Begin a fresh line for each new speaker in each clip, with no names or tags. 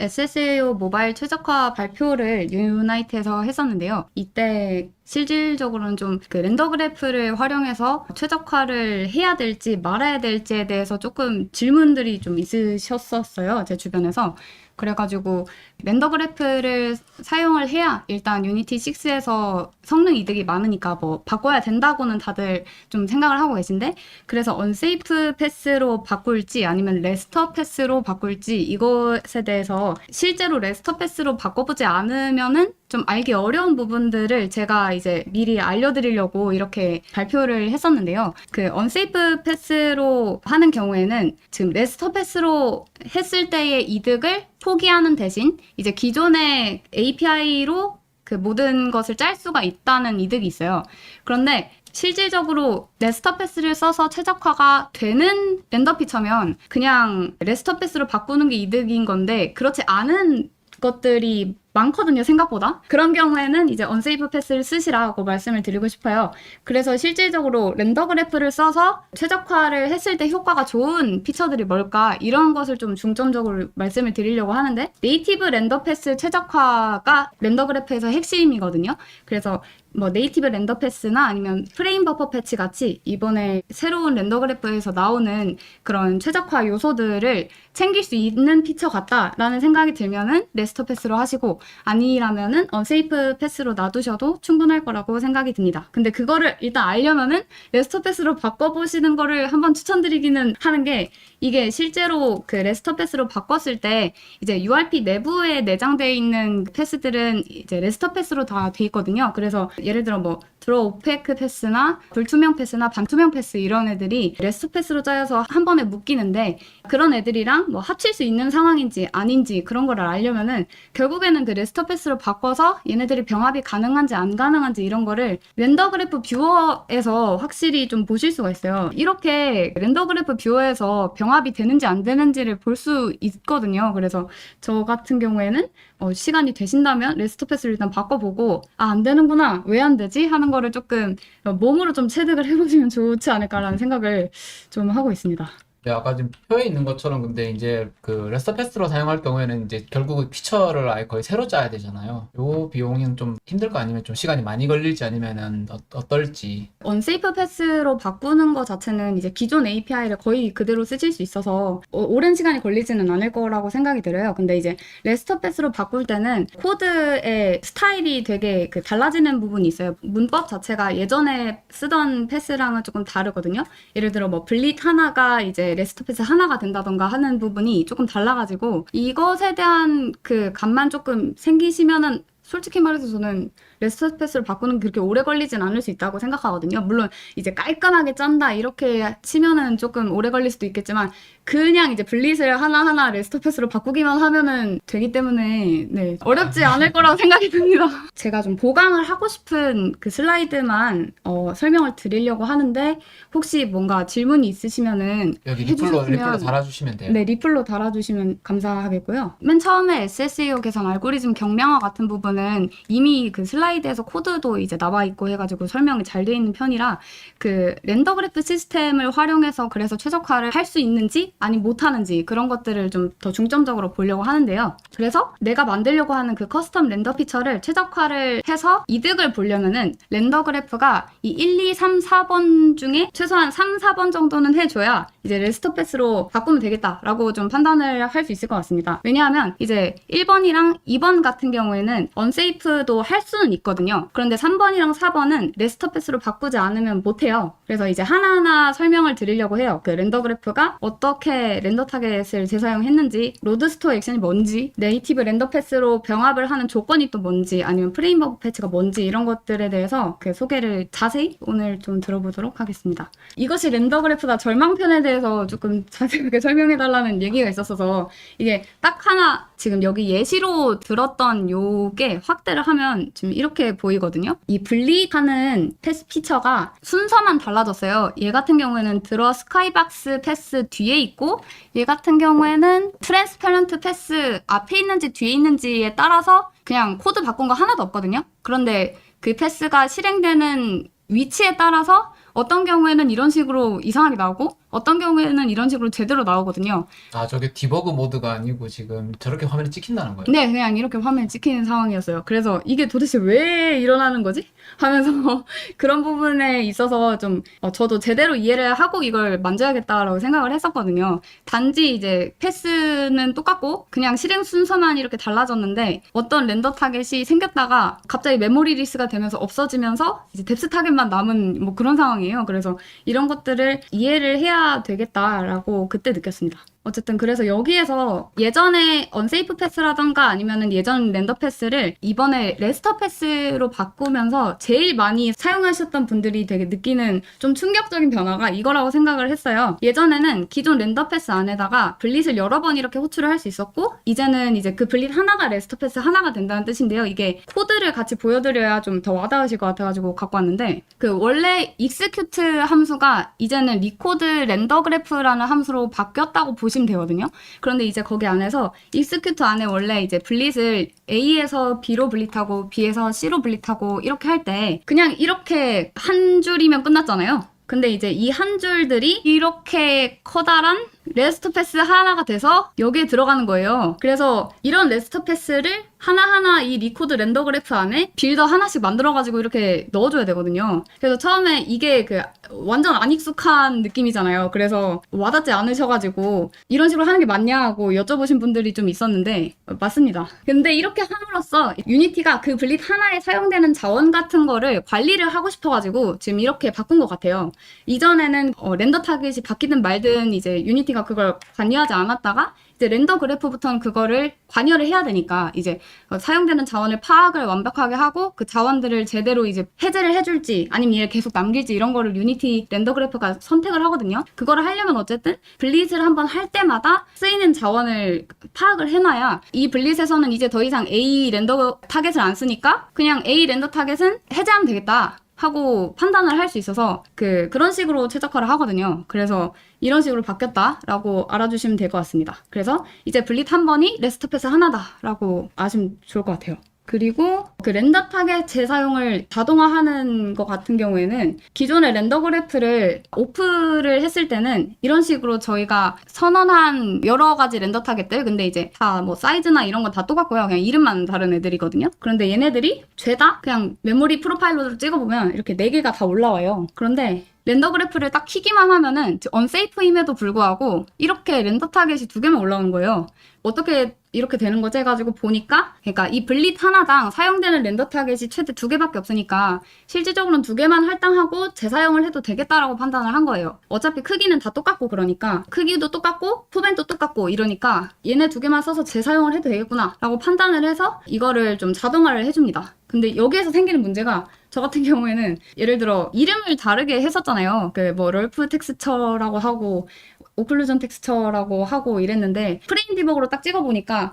SSAO 모바일 최적화 발표를 유나이트에서 했었는데요. 이때 실질적으로는 좀 그 렌더 그래프를 활용해서 최적화를 해야 될지 말아야 될지에 대해서 조금 질문들이 좀 있으셨었어요. 제 주변에서. 그래가지고 렌더 그래프를 사용을 해야 일단 유니티 6에서 성능 이득이 많으니까 뭐 바꿔야 된다고는 다들 좀 생각을 하고 계신데, 그래서 언세이프 패스로 바꿀지 아니면 레스터 패스로 바꿀지 이것에 대해서 실제로 레스터 패스로 바꿔보지 않으면은 좀 알기 어려운 부분들을 제가 이제 미리 알려드리려고 이렇게 발표를 했었는데요. 그 언세이프 패스로 하는 경우에는 지금 레스터 패스로 했을 때의 이득을 포기하는 대신 이제 기존의 API로 그 모든 것을 짤 수가 있다는 이득이 있어요. 그런데 실질적으로 레스터 패스를 써서 최적화가 되는 렌더 피처면 그냥 레스터 패스로 바꾸는 게 이득인 건데, 그렇지 않은 것들이 많거든요, 생각보다. 그런 경우에는 이제 언세이프 패스를 쓰시라고 말씀을 드리고 싶어요. 그래서 실질적으로 렌더 그래프를 써서 최적화를 했을 때 효과가 좋은 피처들이 뭘까, 이런 것을 좀 중점적으로 말씀을 드리려고 하는데, 네이티브 렌더 패스 최적화가 렌더 그래프에서 핵심이거든요. 그래서 뭐 네이티브 렌더 패스나 아니면 프레임 버퍼 패치 같이 이번에 새로운 렌더 그래프에서 나오는 그런 최적화 요소들을 챙길 수 있는 피처 같다라는 생각이 들면은 레스터 패스로 하시고, 아니라면은 언세이프 패스로 놔두셔도 충분할 거라고 생각이 듭니다. 근데 그거를 일단 알려면은 레스터 패스로 바꿔보시는 거를 한번 추천드리기는 하는 게, 이게 실제로 그 레스터 패스로 바꿨을 때 이제 URP 내부에 내장되어 있는 패스들은 이제 레스터 패스로 다 돼 있거든요. 그래서 예를 들어 뭐 드로 오페크 패스나 불투명 패스나 반투명 패스 이런 애들이 레스터 패스로 짜여서 한 번에 묶이는데, 그런 애들이랑 뭐 합칠 수 있는 상황인지 아닌지 그런 거를 알려면은 결국에는 그 레스터 패스로 바꿔서 얘네들이 병합이 가능한지 안 가능한지 이런 거를 렌더 그래프 뷰어에서 확실히 좀 보실 수가 있어요. 이렇게 렌더 그래프 뷰어에서 병합이 되는지 안 되는지를 볼 수 있거든요. 그래서 저 같은 경우에는 시간이 되신다면 레스터 패스를 일단 바꿔보고, 안 되는구나, 왜 안 되지? 하는 거를 조금 몸으로 좀 체득을 해보시면 좋지 않을까라는 생각을 좀 하고 있습니다.
네, 아까 지금 표에 있는 것처럼 근데 이제 그 레스터 패스로 사용할 경우에는 이제 결국 피처를 아예 거의 새로 짜야 되잖아요. 요 비용은 좀 힘들 거 아니면 좀 시간이 많이 걸릴지 아니면은 어떨지.
언세이프 패스로 바꾸는 것 자체는 이제 기존 API를 거의 그대로 쓰실 수 있어서 오랜 시간이 걸리지는 않을 거라고 생각이 들어요. 근데 이제 레스터 패스로 바꿀 때는 코드의 스타일이 되게 그 달라지는 부분이 있어요. 문법 자체가 예전에 쓰던 패스랑은 조금 다르거든요. 예를 들어 뭐 블릿 하나가 이제 레스터 패스 하나가 된다던가 하는 부분이 조금 달라가지고, 이것에 대한 그 감만 조금 생기시면은 솔직히 말해서 저는 레스터 패스를 바꾸는 게 그렇게 오래 걸리진 않을 수 있다고 생각하거든요. 물론 이제 깔끔하게 짠다 이렇게 치면은 조금 오래 걸릴 수도 있겠지만, 그냥 이제 블릿을 하나하나 레스터 패스로 바꾸기만 하면은 되기 때문에 네, 어렵지 않을 거라고 생각이 듭니다. 제가 좀 보강을 하고 싶은 그 슬라이드만 설명을 드리려고 하는데, 혹시 뭔가 질문이 있으시면은
여기 리플로
해주셨으면
달아주시면 돼요.
네, 리플로 달아주시면 감사하겠고요. 맨 처음에 SSEO 개선 알고리즘 경량화 같은 부분은 이미 그 슬라이드에서 코드도 이제 나와 있고 해가지고 설명이 잘 돼 있는 편이라, 그 렌더 그래프 시스템을 활용해서 그래서 최적화를 할 수 있는지 아니 못하는지 그런 것들을 좀 더 중점적으로 보려고 하는데요. 그래서 내가 만들려고 하는 그 커스텀 렌더 피처를 최적화를 해서 이득을 보려면은 렌더 그래프가 이 1, 2, 3, 4번 중에 최소한 3, 4번 정도는 해줘야 이제 레스터 패스로 바꾸면 되겠다라고 좀 판단을 할 수 있을 것 같습니다. 왜냐하면 이제 1번이랑 2번 같은 경우에는 언세이프도 할 수는 있거든요. 그런데 3번이랑 4번은 레스터 패스로 바꾸지 않으면 못해요. 그래서 이제 하나하나 설명을 드리려고 해요. 그 렌더 그래프가 어떻게 렌더 타겟을 재사용했는지, 로드 스토어 액션이 뭔지, 네이티브 렌더 패스로 병합을 하는 조건이 또 뭔지, 아니면 프레임 버프 패치가 뭔지, 이런 것들에 대해서 그 소개를 자세히 오늘 좀 들어보도록 하겠습니다. 이것이 렌더 그래프다 절망편에 대해서 조금 자세하게 설명해달라는 얘기가 있었어서, 이게 딱 하나 지금 여기 예시로 들었던 요게 확대를 하면 지금 이렇게 보이거든요. 이 분리하는 패스 피처가 순서만 달라졌어요. 얘 같은 경우에는 들어 스카이박스 패스 뒤에 있고, 얘 같은 경우에는 트랜스페런트 패스 앞에 있는지 뒤에 있는지에 따라서 그냥 코드 바꾼 거 하나도 없거든요. 그런데 그 패스가 실행되는 위치에 따라서 어떤 경우에는 이런 식으로 이상하게 나오고, 어떤 경우에는 이런 식으로 제대로 나오거든요.
아, 저게 디버그 모드가 아니고 지금 저렇게 화면이 찍힌다는 거예요?
네, 그냥 이렇게 화면에 찍히는 상황이었어요. 그래서 이게 도대체 왜 일어나는 거지? 하면서 그런 부분에 있어서 좀 저도 제대로 이해를 하고 이걸 만져야겠다라고 생각을 했었거든요. 단지 이제 패스는 똑같고 그냥 실행 순서만 이렇게 달라졌는데 어떤 렌더 타겟이 생겼다가 갑자기 메모리 리스가 되면서 없어지면서 이제 뎁스 타겟만 남은 뭐 그런 상황이에요. 그래서 이런 것들을 이해를 해야 되겠다라고 그때 느꼈습니다. 어쨌든 그래서 여기에서 예전에 언세이프 패스라던가 아니면은 예전 렌더 패스를 이번에 레스터 패스로 바꾸면서 제일 많이 사용하셨던 분들이 되게 느끼는 좀 충격적인 변화가 이거라고 생각을 했어요. 예전에는 기존 렌더 패스 안에다가 블릿을 여러 번 이렇게 호출을 할 수 있었고 이제는 이제 그 블릿 하나가 레스터 패스 하나가 된다는 뜻인데요. 이게 코드를 같이 보여드려야 좀 더 와닿으실 것 같아가지고 갖고 왔는데 그 원래 execute 함수가 이제는 리코드 렌더 그래프라는 함수로 바뀌었다고 보시면 되거든요. 그런데 이제 거기 안에서 execute 안에 원래 이제 블릿을 A에서 B로 블릿하고 B에서 C로 블릿하고 이렇게 할 때 그냥 이렇게 한 줄이면 끝났잖아요. 근데 이제 이 한 줄들이 이렇게 커다란 레스트 패스 하나가 돼서 여기에 들어가는 거예요. 그래서 이런 레스트 패스를 하나하나 이 리코드 렌더 그래프 안에 빌더 하나씩 만들어가지고 이렇게 넣어줘야 되거든요. 그래서 처음에 이게 그 완전 안 익숙한 느낌이잖아요. 그래서 와닿지 않으셔가지고 이런 식으로 하는 게 맞냐 하고 여쭤보신 분들이 좀 있었는데 맞습니다. 근데 이렇게 함으로써 유니티가 그 블릿 하나에 사용되는 자원 같은 거를 관리를 하고 싶어가지고 지금 이렇게 바꾼 것 같아요. 이전에는 렌더 타겟이 바뀌든 말든 이제 유니티가 그걸 관여하지 않았다가 이제 렌더 그래프부터는 그거를 관여를 해야 되니까 이제 사용되는 자원을 파악을 완벽하게 하고 그 자원들을 제대로 이제 해제를 해줄지 아니면 얘를 계속 남길지 이런 거를 유니티 렌더 그래프가 선택을 하거든요. 그거를 하려면 어쨌든 블릿을 한번 할 때마다 쓰이는 자원을 파악을 해놔야 이 블릿에서는 이제 더 이상 A 렌더 타겟을 안 쓰니까 그냥 A 렌더 타겟은 해제하면 되겠다. 하고 판단을 할 수 있어서 그런 식으로 최적화를 하거든요. 그래서 이런 식으로 바뀌었다라고 알아주시면 될 것 같습니다. 그래서 이제 블릿 한 번이 레스트 패스 하나다라고 아시면 좋을 것 같아요. 그리고 그 렌더 타겟 재사용을 자동화하는 것 같은 경우에는 기존의 렌더 그래프를 오프를 했을 때는 이런 식으로 저희가 선언한 여러 가지 렌더 타겟들 근데 이제 다 뭐 사이즈나 이런 건 다 똑같고요. 그냥 이름만 다른 애들이거든요. 그런데 얘네들이 죄다 그냥 메모리 프로파일러로 찍어보면 이렇게 4개가 다 올라와요. 그런데 렌더 그래프를 딱 키기만 하면은 언세이프임에도 불구하고 이렇게 렌더 타겟이 2개만 올라오는 거예요. 어떻게 이렇게 되는 거지 해가지고 보니까 그러니까 이 블릿 하나당 사용되는 렌더 타겟이 최대 2개밖에 없으니까 실질적으로는 2개만 할당하고 재사용을 해도 되겠다라고 판단을 한 거예요. 어차피 크기는 다 똑같고 그러니까 크기도 똑같고 포맷도 똑같고 이러니까 얘네 2개만 써서 재사용을 해도 되겠구나 라고 판단을 해서 이거를 좀 자동화를 해줍니다. 근데 여기에서 생기는 문제가 저 같은 경우에는 예를 들어 이름을 다르게 했었잖아요. 그 뭐 럴프 텍스처라고 하고 오클루전 텍스처라고 하고 이랬는데 프레임 디버그로 딱 찍어보니까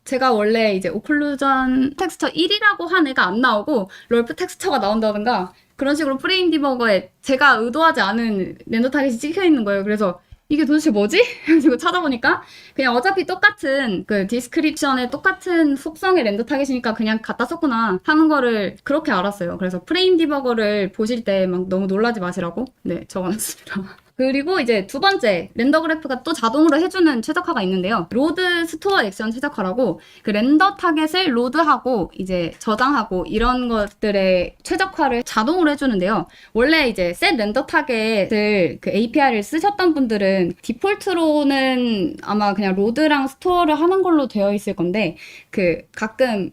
제가 원래 이제 오클루전 텍스처 1이라고 한 애가 안 나오고 럴프 텍스처가 나온다든가 그런 식으로 프레임 디버거에 제가 의도하지 않은 렌더 타겟이 찍혀 있는 거예요. 그래서 이게 도대체 뭐지? 그래서 찾아보니까 그냥 어차피 똑같은 그 디스크립션에 똑같은 속성의 렌더 타겟이니까 그냥 갖다 썼구나 하는 거를 그렇게 알았어요. 그래서 프레임 디버거를 보실 때 막 너무 놀라지 마시라고 네 적어놨습니다. 그리고 이제 두 번째 렌더 그래프가 또 자동으로 해주는 최적화가 있는데요. 로드 스토어 액션 최적화라고 그 렌더 타겟을 로드하고 이제 저장하고 이런 것들의 최적화를 자동으로 해주는데요. 원래 이제 set 렌더 타겟을 그 API를 쓰셨던 분들은 디폴트로는 아마 그냥 로드랑 스토어를 하는 걸로 되어 있을 건데 그 가끔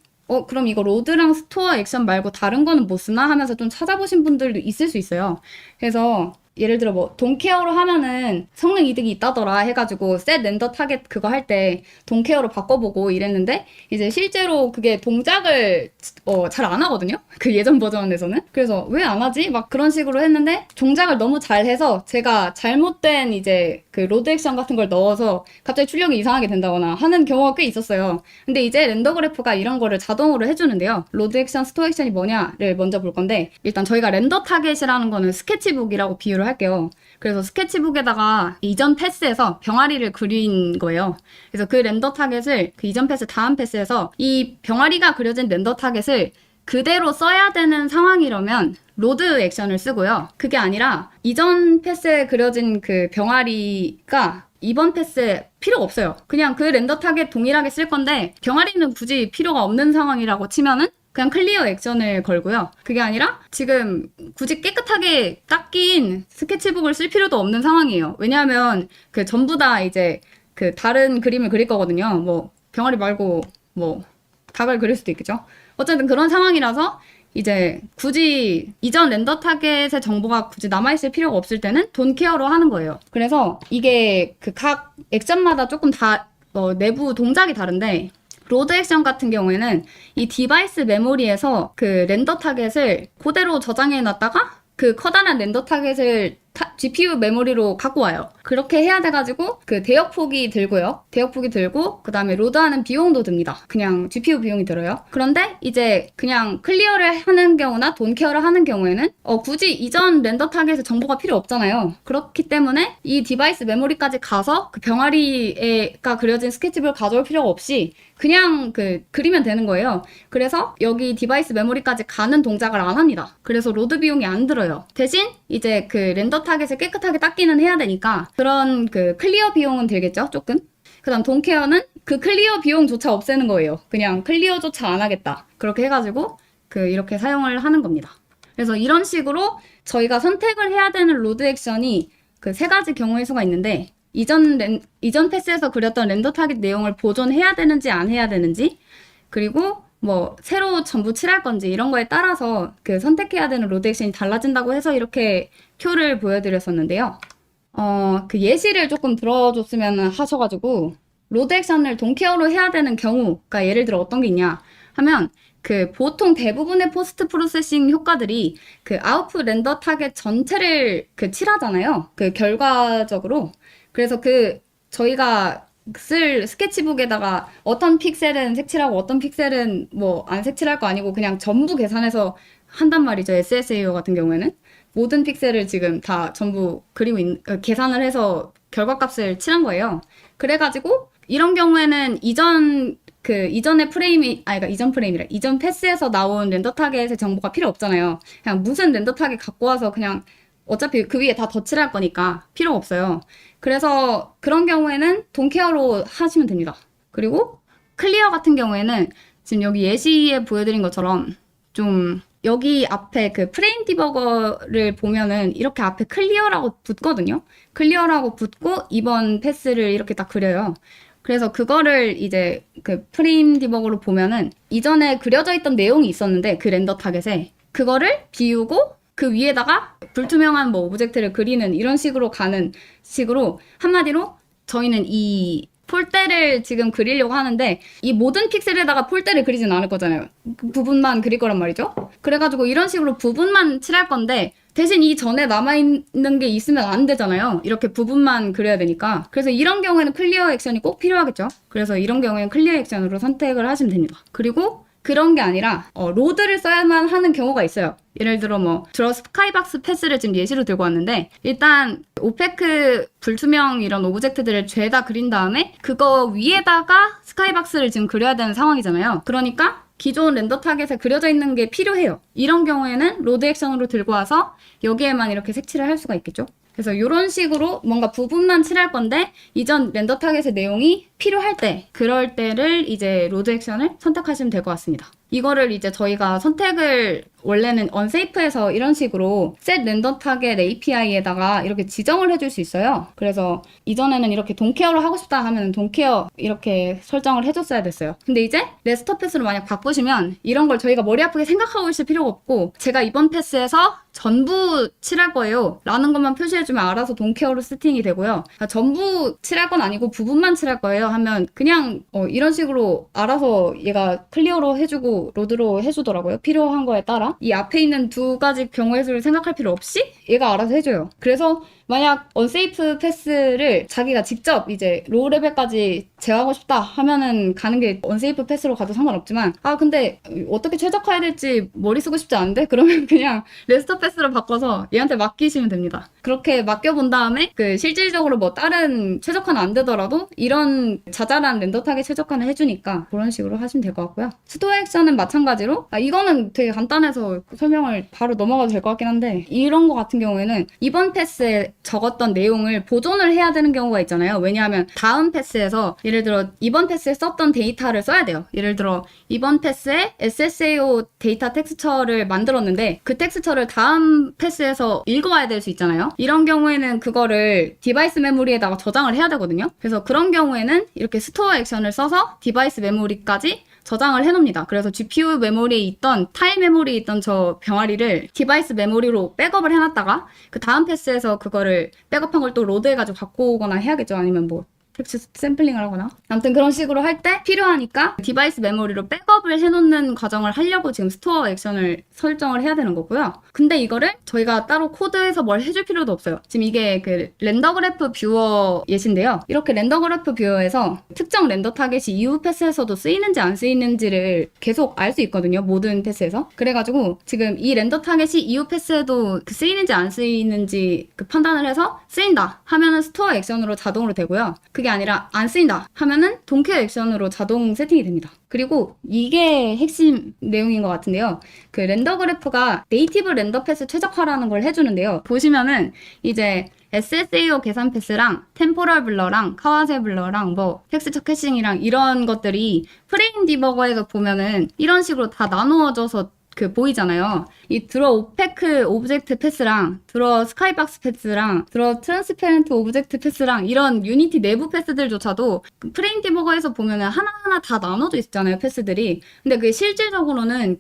그럼 이거 로드랑 스토어 액션 말고 다른 거는 못 쓰나 하면서 좀 찾아보신 분들도 있을 수 있어요. 그래서 예를 들어 뭐 돈케어로 하면은 성능 이득이 있다더라 해가지고 set 렌더 타겟 그거 할 때 돈케어로 바꿔보고 이랬는데 이제 실제로 그게 동작을 잘 안 하거든요. 그 예전 버전에서는. 그래서 왜 안 하지? 막 그런 식으로 했는데 동작을 너무 잘 해서 제가 잘못된 이제 그 로드 액션 같은 걸 넣어서 갑자기 출력이 이상하게 된다거나 하는 경우가 꽤 있었어요. 근데 이제 렌더 그래프가 이런 거를 자동으로 해주는데요. 로드 액션, 스토어 액션이 뭐냐를 먼저 볼 건데 일단 저희가 렌더 타겟이라는 거는 스케치북이라고 비유를 할게요. 그래서 스케치북에다가 이전 패스에서 병아리를 그린 거예요. 그래서 그 렌더 타겟을 그 이전 패스 다음 패스에서 이 병아리가 그려진 렌더 타겟을 그대로 써야 되는 상황이라면 로드 액션을 쓰고요. 그게 아니라 이전 패스에 그려진 그 병아리가 이번 패스에 필요가 없어요. 그냥 그 렌더 타겟 동일하게 쓸 건데 병아리는 굳이 필요가 없는 상황이라고 치면은 그냥 클리어 액션을 걸고요. 그게 아니라 지금 굳이 깨끗하게 닦인 스케치북을 쓸 필요도 없는 상황이에요. 왜냐하면 그 전부 다 이제 그 다른 그림을 그릴 거거든요. 뭐 병아리 말고 뭐 닭을 그릴 수도 있겠죠. 어쨌든 그런 상황이라서 이제 굳이 이전 렌더 타겟의 정보가 굳이 남아있을 필요가 없을 때는 돈 케어로 하는 거예요. 그래서 이게 그 각 액션마다 조금 다 내부 동작이 다른데 로드 액션 같은 경우에는 이 디바이스 메모리에서 그 렌더 타겟을 그대로 저장해 놨다가 그 커다란 렌더 타겟을 GPU 메모리로 갖고 와요. 그렇게 해야 돼가지고 그 대역폭이 들고요. 대역폭이 들고 그 다음에 로드하는 비용도 듭니다. 그냥 GPU 비용이 들어요. 그런데 이제 그냥 클리어를 하는 경우나 돈 케어를 하는 경우에는 굳이 이전 렌더 타겟에 정보가 필요 없잖아요. 그렇기 때문에 이 디바이스 메모리까지 가서 그 병아리가 그려진 스케치북을 가져올 필요가 없이 그냥 그리면 되는 거예요. 그래서 여기 디바이스 메모리까지 가는 동작을 안 합니다. 그래서 로드 비용이 안 들어요. 대신 이제 그 렌더 타겟을 깨끗하게 닦기는 해야 되니까 그런 그 클리어 비용은 들겠죠, 조금. 그 다음 돈 케어는 그 클리어 비용조차 없애는 거예요. 그냥 클리어조차 안 하겠다. 그렇게 해가지고 이렇게 사용을 하는 겁니다. 그래서 이런 식으로 저희가 선택을 해야 되는 로드 액션이 그 세 가지 경우일 수가 있는데 이전 패스에서 그렸던 렌더 타겟 내용을 보존해야 되는지 안 해야 되는지 그리고 뭐 새로 전부 칠할 건지 이런 거에 따라서 그 선택해야 되는 로드 액션이 달라진다고 해서 이렇게 표를 보여드렸었는데요. 그 예시를 조금 들어줬으면 하셔가지고 로드 액션을 돈 케어로 해야 되는 경우가 예를 들어 어떤 게 있냐 하면 그 보통 대부분의 포스트 프로세싱 효과들이 그 아웃풋 렌더 타겟 전체를 칠하잖아요. 그 결과적으로. 그래서 저희가 쓸 스케치북에다가 어떤 픽셀은 색칠하고 어떤 픽셀은 뭐 안 색칠할 거 아니고 그냥 전부 계산해서 한단 말이죠. SSAO 같은 경우에는. 모든 픽셀을 지금 다 전부 계산을 해서 결과값을 칠한 거예요. 그래가지고 이런 경우에는 이전의 이전 패스에서 나온 렌더 타겟의 정보가 필요 없잖아요. 그냥 무슨 렌더 타겟 갖고 와서 그냥 어차피 그 위에 다 덧칠할 거니까 필요 없어요. 그래서 그런 경우에는 돈 케어로 하시면 됩니다. 그리고 클리어 같은 경우에는 지금 여기 예시에 보여드린 것처럼 좀 여기 앞에 그 프레임 디버거를 보면은 이렇게 앞에 클리어라고 붙거든요. 클리어라고 붙고 이번 패스를 이렇게 딱 그려요. 그래서 그거를 이제 그 프레임 디버거로 보면은 이전에 그려져 있던 내용이 있었는데 그 렌더 타겟에 그거를 비우고 그 위에다가 불투명한 뭐 오브젝트를 그리는 이런 식으로 가는 식으로 한마디로 저희는 이 폴대를 지금 그리려고 하는데 이 모든 픽셀에다가 폴대를 그리진 않을 거잖아요. 그 부분만 그릴 거란 말이죠. 그래가지고 이런 식으로 부분만 칠할 건데 대신 이 전에 남아있는 게 있으면 안 되잖아요. 이렇게 부분만 그려야 되니까. 그래서 이런 경우에는 클리어 액션이 꼭 필요하겠죠. 그래서 이런 경우에는 클리어 액션으로 선택을 하시면 됩니다. 그리고 그런 게 아니라 로드를 써야만 하는 경우가 있어요. 예를 들어 스카이박스 패스를 지금 예시로 들고 왔는데 일단 오페크 불투명 이런 오브젝트들을 죄다 그린 다음에 그거 위에다가 스카이박스를 지금 그려야 되는 상황이잖아요. 그러니까 기존 렌더 타겟에 그려져 있는 게 필요해요. 이런 경우에는 로드 액션으로 들고 와서 여기에만 이렇게 색칠을 할 수가 있겠죠. 그래서 이런 식으로 뭔가 부분만 칠할 건데 이전 렌더 타겟의 내용이 필요할 때 그럴 때를 이제 로드 액션을 선택하시면 될 것 같습니다. 이거를 이제 저희가 선택을 원래는 언세이프에서 이런 식으로 set 렌더 타겟 API에다가 이렇게 지정을 해줄 수 있어요. 그래서 이전에는 이렇게 돈 케어를 하고 싶다 하면 돈 케어 이렇게 설정을 해줬어야 됐어요. 근데 이제 레스터 패스로 만약 바꾸시면 이런 걸 저희가 머리 아프게 생각하고 있을 필요가 없고 제가 이번 패스에서 전부 칠할 거예요 라는 것만 표시해주면 알아서 돈 케어로 세팅이 되고요. 전부 칠할 건 아니고 부분만 칠할 거예요 하면 그냥 이런 식으로 알아서 얘가 클리어로 해주고 로드로 해주더라고요. 필요한 거에 따라 이 앞에 있는 두 가지 경우의 수를 생각할 필요 없이 얘가 알아서 해줘요. 그래서 만약 언세이프 패스를 자기가 직접 이제 로우 레벨까지 제어하고 싶다 하면은 가는 게 언세이프 패스로 가도 상관없지만, 근데 어떻게 최적화해야 될지 머리 쓰고 싶지 않은데? 그러면 그냥 레스터 패스로 바꿔서 얘한테 맡기시면 됩니다. 그렇게 맡겨본 다음에 실질적으로 뭐 다른 최적화는 안 되더라도 이런 자잘한 렌더 타겟 최적화는 해주니까 그런 식으로 하시면 될 것 같고요. 스토어 액션은 마찬가지로, 이거는 되게 간단해서 설명을 바로 넘어가도 될 것 같긴 한데, 이런 거 같은 경우에는 이번 패스에 적었던 내용을 보존을 해야 되는 경우가 있잖아요. 왜냐하면 다음 패스에서 예를 들어 이번 패스에 썼던 데이터를 써야 돼요. 예를 들어 이번 패스에 SSAO 데이터 텍스처를 만들었는데 그 텍스처를 다음 패스에서 읽어와야 될 수 있잖아요. 이런 경우에는 그거를 디바이스 메모리에다가 저장을 해야 되거든요. 그래서 그런 경우에는 이렇게 스토어 액션을 써서 디바이스 메모리까지 저장을 해놓습니다. 그래서 GPU 메모리에 있던, 타일 메모리에 있던 저 병아리를 디바이스 메모리로 백업을 해놨다가 그 다음 패스에서 그거를 백업한 걸 또 로드해가지고 갖고 오거나 해야겠죠. 아니면 뭐 텍스트 샘플링을 하거나. 아무튼 그런 식으로 할 때 필요하니까 디바이스 메모리로 백업을 해놓는 과정을 하려고 지금 스토어 액션을 설정을 해야 되는 거고요. 근데 이거를 저희가 따로 코드에서 뭘 해줄 필요도 없어요. 지금 이게 그 렌더 그래프 뷰어 예시인데요. 이렇게 렌더 그래프 뷰어에서 특정 렌더 타겟이 이후 패스에서도 쓰이는지 안 쓰이는지를 계속 알 수 있거든요. 모든 패스에서. 그래가지고 지금 이 렌더 타겟이 이후 패스에도 쓰이는지 안 쓰이는지 판단을 해서 쓰인다 하면은 스토어 액션으로 자동으로 되고요. 그게 아니라 안 쓰인다 하면은 동케어 액션으로 자동 세팅이 됩니다. 그리고 이게 핵심 내용인 것 같은데요. 그 렌더 그래프가 네이티브 렌더 패스 최적화라는 걸 해주는데요. 보시면은 이제 SSAO 계산 패스랑 템포럴 블러랑 카와세 블러랑 뭐 텍스처 캐싱이랑 이런 것들이 프레임 디버거에서 보면은 이런 식으로 다 나누어져서 보이잖아요. 이 드러 오페크 오브젝트 패스랑 드러 스카이박스 패스랑 드러 트랜스페런트 오브젝트 패스랑 이런 유니티 내부 패스들조차도 프레임 디버거에서 보면은 하나하나 다 나눠져 있잖아요, 패스들이. 근데 그게 실질적으로는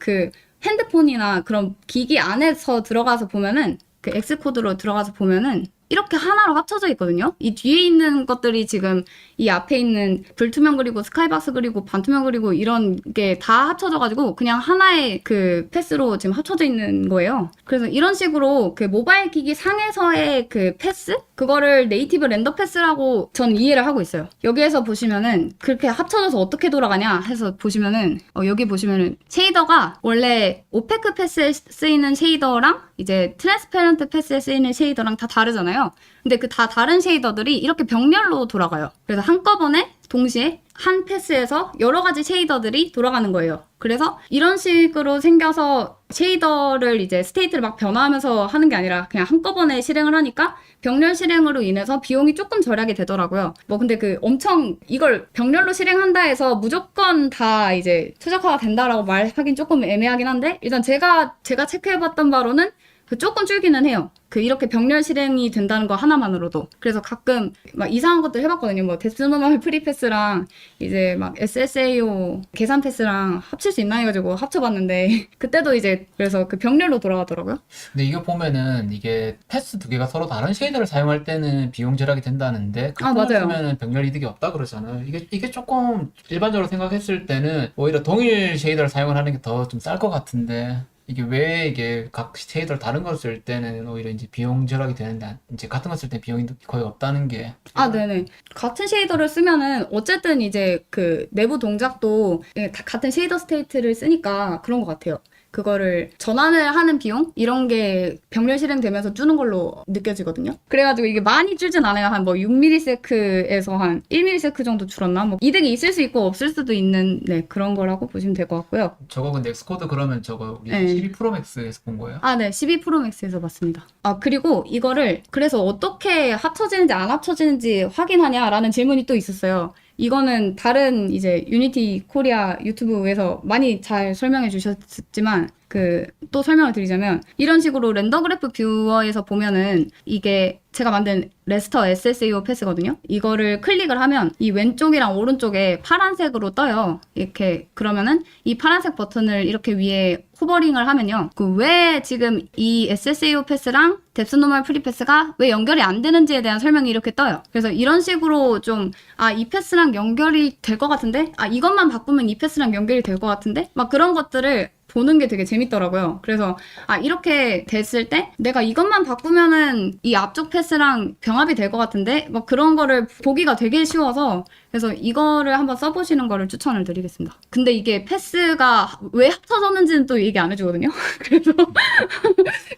핸드폰이나 그런 기기 안에서 들어가서 보면은 엑스코드로 들어가서 보면은 이렇게 하나로 합쳐져 있거든요. 이 뒤에 있는 것들이 지금 이 앞에 있는 불투명 그리고 스카이박스 그리고 반투명 그리고 이런 게 다 합쳐져가지고 그냥 하나의 패스로 지금 합쳐져 있는 거예요. 그래서 이런 식으로 모바일 기기 상에서의 패스? 그거를 네이티브 렌더 패스라고 전 이해를 하고 있어요. 여기에서 보시면은 그렇게 합쳐져서 어떻게 돌아가냐 해서 보시면은 여기 보시면은 쉐이더가 원래 오페크 패스에 쓰이는 쉐이더랑 이제 트랜스페런트 패스에 쓰이는 쉐이더랑 다 다르잖아요. 근데 다 다른 쉐이더들이 이렇게 병렬로 돌아가요. 그래서 한꺼번에 동시에 한 패스에서 여러 가지 쉐이더들이 돌아가는 거예요. 그래서 이런 식으로 생겨서 쉐이더를 이제 스테이트를 막 변화하면서 하는 게 아니라 그냥 한꺼번에 실행을 하니까 병렬 실행으로 인해서 비용이 조금 절약이 되더라고요. 근데 엄청 이걸 병렬로 실행한다 해서 무조건 다 이제 최적화가 된다라고 말하긴 조금 애매하긴 한데 일단 제가 체크해봤던 바로는 조금 줄기는 해요. 이렇게 병렬 실행이 된다는 거 하나만으로도. 그래서 가끔 막 이상한 것들 해봤거든요. 뭐 데스노멀 프리패스랑 이제 막 SSAO 계산 패스랑 합칠 수 있나 해가지고 합쳐봤는데 그때도 이제 그래서 병렬로 돌아가더라고요.
근데 이거 보면은 이게 패스 두 개가 서로 다른 쉐이더를 사용할 때는 비용 절약이 된다는데
맞아요.
쓰면은 병렬 이득이 없다 그러잖아요. 이게 조금 일반적으로 생각했을 때는 오히려 동일 쉐이더를 사용을 하는 게 더 좀 쌀 것 같은데. 이게 각 쉐이더를 다른 걸 쓸 때는 오히려 이제 비용 절약이 되는데 이제 같은 거 쓸 때 비용이 거의 없다는 게.
네네. 같은 쉐이더를 쓰면은 어쨌든 이제 내부 동작도 같은 쉐이더 스테이트를 쓰니까 그런 것 같아요. 그거를 전환을 하는 비용? 이런 게 병렬 실행되면서 주는 걸로 느껴지거든요. 그래가지고 이게 많이 줄진 않아요. 한 6ms에서 한 1ms 정도 줄었나? 이득이 있을 수 있고 없을 수도 있는 그런 거라고 보시면 될 것 같고요.
저거 근데 엑스코드 그러면 저거 우리
네.
12 프로 맥스에서 본 거예요?
네. 12 프로 맥스에서 봤습니다. 그리고 이거를 그래서 어떻게 합쳐지는지 안 합쳐지는지 확인하냐라는 질문이 또 있었어요. 이거는 다른 이제 유니티 코리아 유튜브에서 많이 잘 설명해 주셨지만 또 설명을 드리자면 이런 식으로 렌더 그래프 뷰어에서 보면은 이게 제가 만든 레스터 SSAO 패스거든요. 이거를 클릭을 하면 이 왼쪽이랑 오른쪽에 파란색으로 떠요. 이렇게 그러면은 이 파란색 버튼을 이렇게 위에 호버링을 하면요. 왜 지금 이 SSAO 패스랑 뎁스노멀 프리 패스가 왜 연결이 안 되는지에 대한 설명이 이렇게 떠요. 그래서 이런 식으로 좀 이 패스랑 연결이 될 것 같은데 이것만 바꾸면 이 패스랑 연결이 될 것 같은데 막 그런 것들을 보는 게 되게 재밌더라고요. 그래서 이렇게 됐을 때 내가 이것만 바꾸면은 이 앞쪽 패스랑 병합이 될 것 같은데 막 그런 거를 보기가 되게 쉬워서 그래서 이거를 한번 써보시는 거를 추천을 드리겠습니다. 근데 이게 패스가 왜 합쳐졌는지는 또 얘기 안 해주거든요. 그래서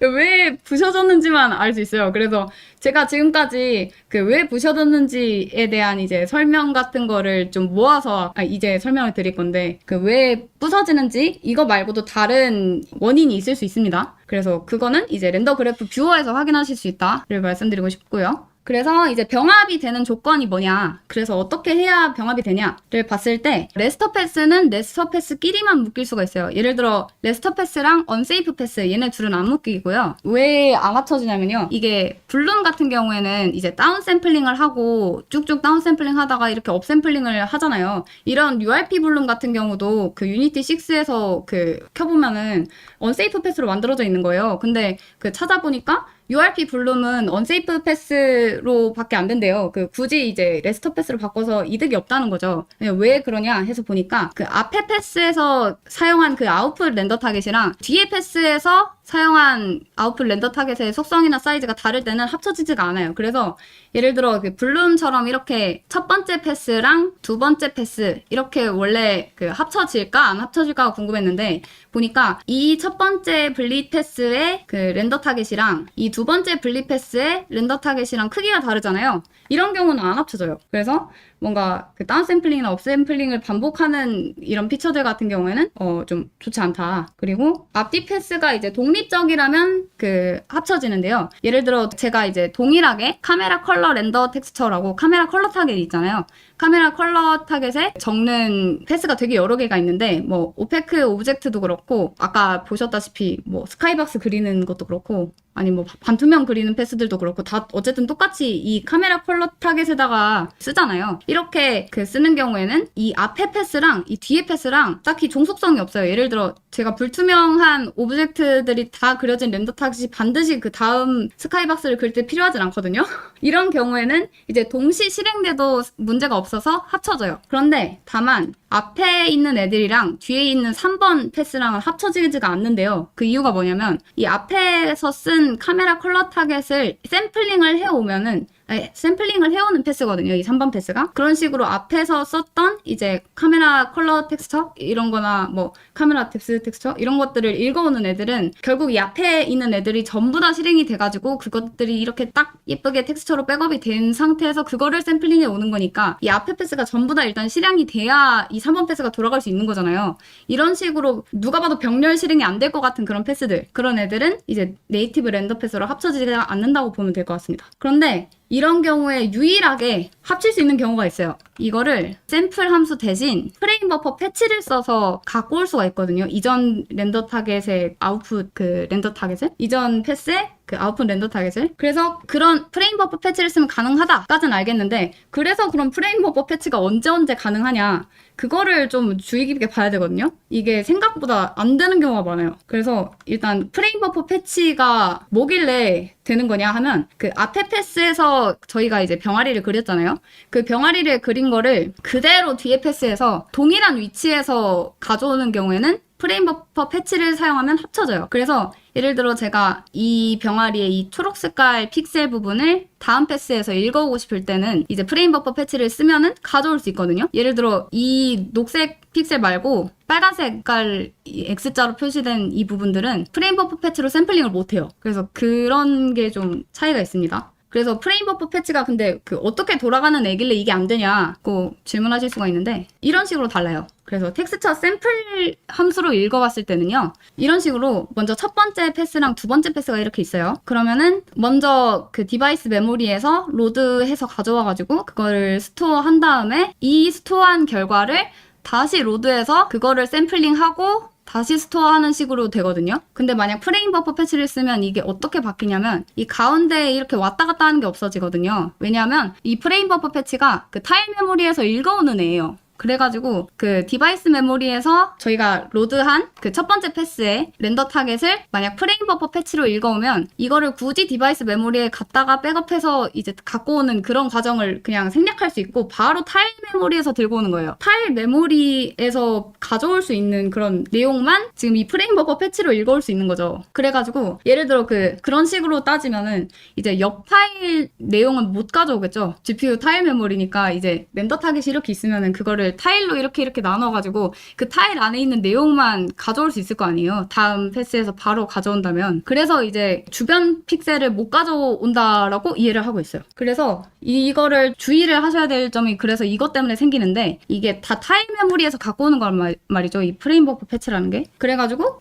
왜 부셔졌는지만 알 수 있어요. 그래서 제가 지금까지 그 왜 부셔졌는지에 대한 이제 설명 같은 거를 좀 모아서 이제 설명을 드릴 건데 그 왜 부서지는지 이거 말고도 다른 원인이 있을 수 있습니다. 그래서 그거는 이제 렌더 그래프 뷰어에서 확인하실 수 있다를 말씀드리고 싶고요. 그래서 이제 병합이 되는 조건이 뭐냐, 그래서 어떻게 해야 병합이 되냐를 봤을 때 레스터 패스는 레스터 패스끼리만 묶일 수가 있어요. 예를 들어 레스터 패스랑 언세이프 패스 얘네 둘은 안 묶이고요. 왜 안 합쳐지냐면요, 이게 블룸 같은 경우에는 이제 다운 샘플링을 하고 쭉쭉 다운 샘플링 하다가 이렇게 업 샘플링을 하잖아요. 이런 URP 블룸 같은 경우도 그 유니티 6에서 그 켜보면은 언세이프 패스로 만들어져 있는 거예요. 근데 그 찾아보니까 URP 블룸은 언세이프 패스로 밖에 안 된대요. 그 굳이 이제 레스터 패스로 바꿔서 이득이 없다는 거죠. 왜 그러냐 해서 보니까 그 앞에 패스에서 사용한 그 아웃풋 렌더 타겟이랑 뒤에 패스에서 사용한 아웃풋 렌더 타겟의 속성이나 사이즈가 다를 때는 합쳐지지가 않아요. 그래서 예를 들어 그 블룸처럼 이렇게 첫 번째 패스랑 두 번째 패스 이렇게 원래 그 합쳐질까 안 합쳐질까가 궁금했는데 보니까 이 첫 번째 블릿 패스의 그 렌더 타겟이랑 이 두 번째 블릿 패스의 렌더 타겟이랑 크기가 다르잖아요. 이런 경우는 안 합쳐져요. 그래서 뭔가 그 다운 샘플링이나 업 샘플링을 반복하는 이런 피처들 같은 경우에는 좀 좋지 않다. 그리고 앞뒤 패스가 이제 독립적이라면 그 합쳐지는데요. 예를 들어 제가 이제 동일하게 카메라 컬러 렌더 텍스처라고 카메라 컬러 타겟이 있잖아요. 카메라 컬러 타겟에 적는 패스가 되게 여러 개가 있는데 뭐 오페크 오브젝트도 그렇고 아까 보셨다시피 뭐 스카이박스 그리는 것도 그렇고 아니 뭐 반투명 그리는 패스들도 그렇고 다 어쨌든 똑같이 이 카메라 컬러 타겟에다가 쓰잖아요. 이렇게 그 쓰는 경우에는 이 앞에 패스랑 이 뒤에 패스랑 딱히 종속성이 없어요. 예를 들어 제가 불투명한 오브젝트들이 다 그려진 렌더 타겟이 반드시 그 다음 스카이박스를 그릴 때 필요하진 않거든요. 이런 경우에는 이제 동시 실행돼도 문제가 없어서 합쳐져요. 그런데 다만 앞에 있는 애들이랑 뒤에 있는 3번 패스랑은 합쳐지지가 않는데요. 그 이유가 뭐냐면 이 앞에서 쓴 카메라 컬러 타겟을 샘플링을 해오면은 샘플링을 해오는 패스거든요. 이 3번 패스가. 그런 식으로 앞에서 썼던 이제 카메라 컬러 텍스처 이런 거나 뭐 카메라 뎁스 텍스처 이런 것들을 읽어오는 애들은 결국 이 앞에 있는 애들이 전부 다 실행이 돼가지고 그것들이 이렇게 딱 예쁘게 텍스처로 백업이 된 상태에서 그거를 샘플링해 오는 거니까 이 앞에 패스가 전부 다 일단 실행이 돼야 이 3번 패스가 돌아갈 수 있는 거잖아요. 이런 식으로 누가 봐도 병렬 실행이 안 될 것 같은 그런 패스들, 그런 애들은 이제 네이티브 렌더 패스로 합쳐지지 않는다고 보면 될 것 같습니다. 그런데 이런 경우에 유일하게 합칠 수 있는 경우가 있어요. 이거를 샘플 함수 대신 프레임 버퍼 패치를 써서 갖고 올 수가 있거든요. 이전 렌더 타겟의 아웃풋 그 렌더 타겟을 이전 패스의 그 아웃풋 렌더 타겟을. 그래서 그런 프레임 버퍼 패치를 쓰면 가능하다까지는 알겠는데 그래서 그럼 프레임 버퍼 패치가 언제 가능하냐 그거를 좀 주의 깊게 봐야 되거든요. 이게 생각보다 안 되는 경우가 많아요. 그래서 일단 프레임 버퍼 패치가 뭐길래 되는 거냐 하면 그 앞에 패스에서 저희가 이제 병아리를 그렸잖아요. 그 병아리를 그린 거를 그대로 뒤에 패스에서 동일한 위치에서 가져오는 경우에는 프레임 버퍼 패치를 사용하면 합쳐져요. 그래서 예를 들어 제가 이 병아리의 이 초록 색깔 픽셀 부분을 다음 패스에서 읽어오고 싶을 때는 이제 프레임 버퍼 패치를 쓰면은 가져올 수 있거든요. 예를 들어 이 녹색 픽셀 말고 빨간 색깔 X자로 표시된 이 부분들은 프레임 버퍼 패치로 샘플링을 못해요. 그래서 그런 게 좀 차이가 있습니다. 그래서 프레임 버퍼 패치가 근데 그 어떻게 돌아가는 애길래 이게 안 되냐고 질문하실 수가 있는데 이런 식으로 달라요. 그래서 텍스처 샘플 함수로 읽어봤을 때는요. 이런 식으로 먼저 첫 번째 패스랑 두 번째 패스가 이렇게 있어요. 그러면은 먼저 그 디바이스 메모리에서 로드해서 가져와가지고 그거를 스토어한 다음에 이 스토어한 결과를 다시 로드해서 그거를 샘플링하고 다시 스토어하는 식으로 되거든요. 근데 만약 프레임 버퍼 패치를 쓰면 이게 어떻게 바뀌냐면 이 가운데에 이렇게 왔다 갔다 하는 게 없어지거든요. 왜냐하면 이 프레임 버퍼 패치가 그 타일 메모리에서 읽어오는 애예요. 그래가지고 그 디바이스 메모리에서 저희가 로드한 그 첫 번째 패스에 렌더 타겟을 만약 프레임 버퍼 패치로 읽어오면 이거를 굳이 디바이스 메모리에 갖다가 백업해서 이제 갖고 오는 그런 과정을 그냥 생략할 수 있고 바로 타일 메모리에서 들고 오는 거예요. 타일 메모리에서 가져올 수 있는 그런 내용만 지금 이 프레임 버퍼 패치로 읽어올 수 있는 거죠. 그래가지고 예를 들어 그런 식으로 따지면은 이제 옆 파일 내용은 못 가져오겠죠. GPU 타일 메모리니까 이제 렌더 타겟이 이렇게 있으면은 그거를 타일로 이렇게 나눠가지고 그 타일 안에 있는 내용만 가져올 수 있을 거 아니에요. 다음 패스에서 바로 가져온다면. 그래서 이제 주변 픽셀을 못 가져온다라고 이해를 하고 있어요. 그래서 이거를 주의를 하셔야 될 점이 그래서 이것 때문에 생기는데 이게 다 타일 메모리에서 갖고 오는 걸 말이죠. 이 프레임 버퍼 패치라는 게. 그래가지고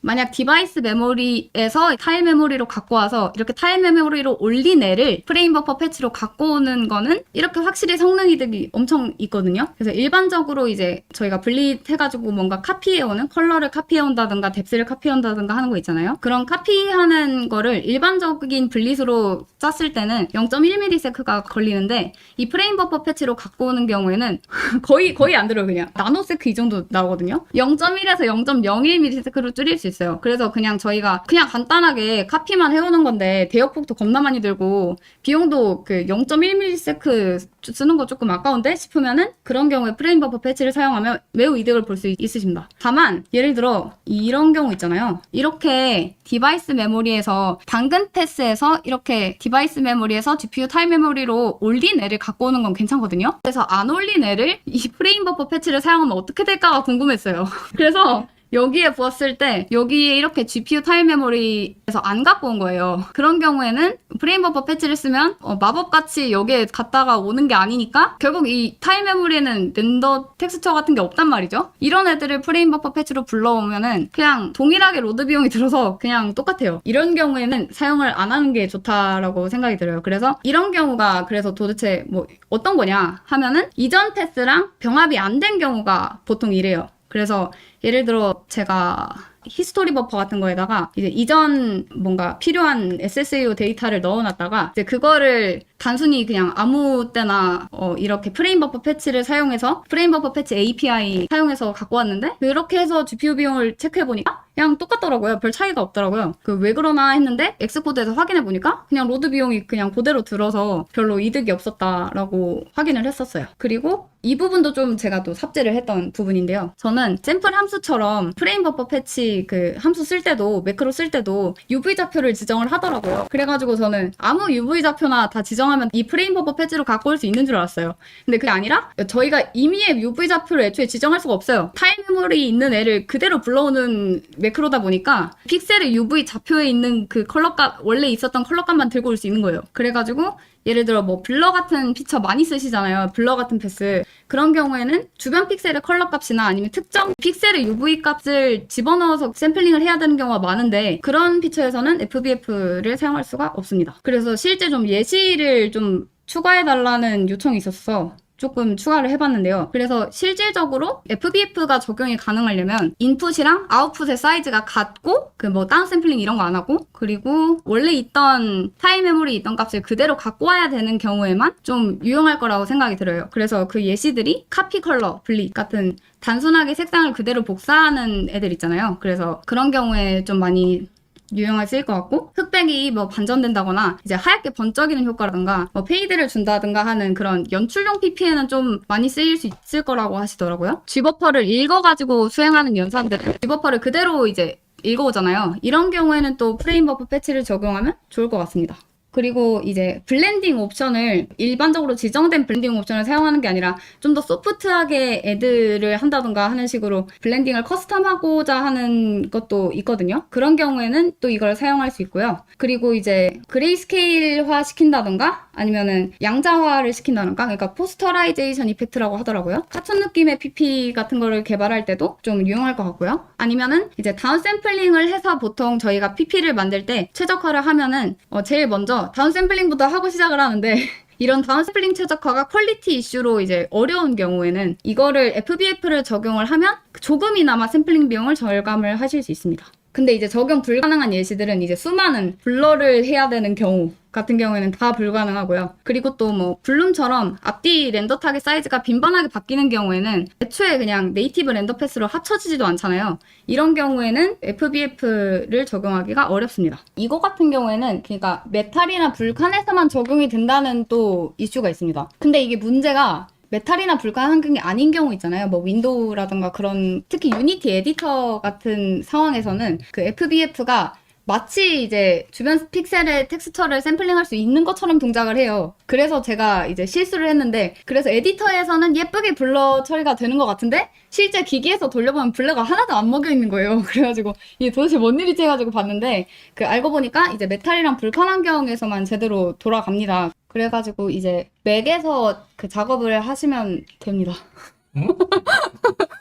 만약 디바이스 메모리에서 타일 메모리로 갖고 와서 이렇게 타일 메모리로 올린 애를 프레임 버퍼 패치로 갖고 오는 거는 이렇게 확실히 성능 이득이 엄청 있거든요. 그래서 일반적으로 이제 저희가 분릿 해가지고 뭔가 카피해오는 컬러를 카피해온다든가 뎁스를 카피해온다든가 하는 거 있잖아요. 그런 카피하는 거를 일반적인 분릿으로 짰을 때는 0.1ms가 걸리는데 이 프레임 버퍼 패치로 갖고 오는 경우에는 거의 안 들어요. 그냥 나노세크 이 정도 나오거든요. 0.1에서 0.01ms로 줄일 수 있어요. 그래서 그냥 저희가 그냥 간단하게 카피만 해오는 건데 대역폭도 겁나 많이 들고 비용도 0.1ms 쓰는 거 조금 아까운데 싶으면은 그런 경우에 프레임 버퍼 패치를 사용하면 매우 이득을 볼 수 있으십니다. 다만 예를 들어 이런 경우 있잖아요. 이렇게 디바이스 메모리에서 방금 패스에서 이렇게 디바이스 메모리에서 GPU 타일 메모리로 올린 애를 갖고 오는 건 괜찮거든요. 그래서 안 올린 애를 이 프레임 버퍼 패치를 사용하면 어떻게 될까가 궁금했어요. 그래서 여기에 부었을 때 여기에 이렇게 GPU 타일 메모리에서 안 갖고 온 거예요. 그런 경우에는 프레임 버퍼 패치를 쓰면 마법같이 여기에 갖다가 오는 게 아니니까 결국 이 타일 메모리에는 렌더 텍스처 같은 게 없단 말이죠. 이런 애들을 프레임 버퍼 패치로 불러오면은 그냥 동일하게 로드 비용이 들어서 그냥 똑같아요. 이런 경우에는 사용을 안 하는 게 좋다라고 생각이 들어요. 그래서 이런 경우가 그래서 도대체 뭐 어떤 거냐 하면은 이전 패스랑 병합이 안 된 경우가 보통 이래요. 그래서 예를 들어 제가 히스토리 버퍼 같은 거에다가 이제 이전 뭔가 필요한 SSAO 데이터를 넣어놨다가 이제 그거를 단순히 그냥 아무 때나 이렇게 프레임 버퍼 패치를 사용해서 프레임 버퍼 패치 API 사용해서 갖고 왔는데 그렇게 해서 GPU 비용을 체크해보니까 그냥 똑같더라고요. 별 차이가 없더라고요. 왜 그러나 했는데 엑스코드에서 확인해보니까 그냥 로드 비용이 그냥 그대로 들어서 별로 이득이 없었다라고 확인을 했었어요. 그리고 이 부분도 좀 제가 또 삽질을 했던 부분인데요. 저는 샘플 함수처럼 프레임 버퍼 패치 그 함수 쓸 때도 매크로 쓸 때도 UV 좌표를 지정을 하더라고요. 그래가지고 저는 아무 UV 좌표나 다 지정하면 이 프레임 버퍼 패치로 갖고 올 수 있는 줄 알았어요. 근데 그게 아니라 저희가 이미의 UV 좌표를 애초에 지정할 수가 없어요. 타일 메모리 있는 애를 그대로 불러오는 매크로다 보니까 픽셀의 UV 좌표에 있는 그 컬러값 원래 있었던 컬러값만 들고 올 수 있는 거예요. 그래가지고 예를 들어 뭐 블러 같은 피처 많이 쓰시잖아요. 블러 같은 패스. 그런 경우에는 주변 픽셀의 컬러 값이나 아니면 특정 픽셀의 UV 값을 집어넣어서 샘플링을 해야 되는 경우가 많은데 그런 피처에서는 FBF를 사용할 수가 없습니다. 그래서 실제 좀 예시를 좀 추가해달라는 요청이 있었어. 조금 추가를 해봤는데요. 그래서 실질적으로 FBF가 적용이 가능하려면 인풋이랑 아웃풋의 사이즈가 같고 그 뭐 다운 샘플링 이런 거 안 하고 그리고 원래 있던 타일 메모리 있던 값을 그대로 갖고 와야 되는 경우에만 좀 유용할 거라고 생각이 들어요. 그래서 그 예시들이 카피 컬러, 블릿 같은 단순하게 색상을 그대로 복사하는 애들 있잖아요. 그래서 그런 경우에 좀 많이 유용하게 쓰일 것 같고 흑백이 뭐 반전된다거나 이제 하얗게 번쩍이는 효과라든가 뭐 페이드를 준다든가 하는 그런 연출용 PP에는 좀 많이 쓰일 수 있을 거라고 하시더라고요. Gbuffer를 읽어가지고 수행하는 연산들은 Gbuffer를 그대로 이제 읽어오잖아요. 이런 경우에는 또 프레임 버퍼 패치를 적용하면 좋을 것 같습니다. 그리고 이제 블렌딩 옵션을 일반적으로 지정된 블렌딩 옵션을 사용하는 게 아니라 좀 더 소프트하게 애들을 한다던가 하는 식으로 블렌딩을 커스텀하고자 하는 것도 있거든요. 그런 경우에는 또 이걸 사용할 수 있고요. 그리고 이제 그레이스케일화 시킨다던가 아니면은 양자화를 시킨다던가 그러니까 포스터라이제이션 이펙트라고 하더라고요. 카툰 느낌의 PP 같은 거를 개발할 때도 좀 유용할 것 같고요. 아니면은 이제 다운 샘플링을 해서 보통 저희가 PP를 만들 때 최적화를 하면은 제일 먼저 다운 샘플링부터 하고 시작을 하는데 이런 다운 샘플링 최적화가 퀄리티 이슈로 이제 어려운 경우에는 이거를 FBF를 적용을 하면 조금이나마 샘플링 비용을 절감을 하실 수 있습니다. 근데 이제 적용 불가능한 예시들은 이제 수많은 블러를 해야 되는 경우 같은 경우에는 다 불가능하고요. 그리고 또 뭐 블룸처럼 앞뒤 렌더 타겟 사이즈가 빈번하게 바뀌는 경우에는 애초에 그냥 네이티브 렌더 패스로 합쳐지지도 않잖아요. 이런 경우에는 FBF를 적용하기가 어렵습니다. 이거 같은 경우에는 그러니까 메탈이나 불칸에서만 적용이 된다는 또 이슈가 있습니다. 근데 이게 문제가 메탈이나 불칸 환경이 아닌 경우 있잖아요. 뭐 윈도우라든가 그런 특히 유니티 에디터 같은 상황에서는 그 FBF가 마치 이제 주변 픽셀의 텍스처를 샘플링할 수 있는 것처럼 동작을 해요. 그래서 제가 이제 실수를 했는데 그래서 에디터에서는 예쁘게 블러 처리가 되는 것 같은데 실제 기기에서 돌려보면 블러가 하나도 안 먹여 있는 거예요. 그래가지고 이게 도대체 뭔 일이지 해가지고 봤는데 그 알고 보니까 이제 메탈이랑 불칸 환경에서만 제대로 돌아갑니다. 그래가지고 이제 맥에서 그 작업을 하시면 됩니다.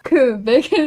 그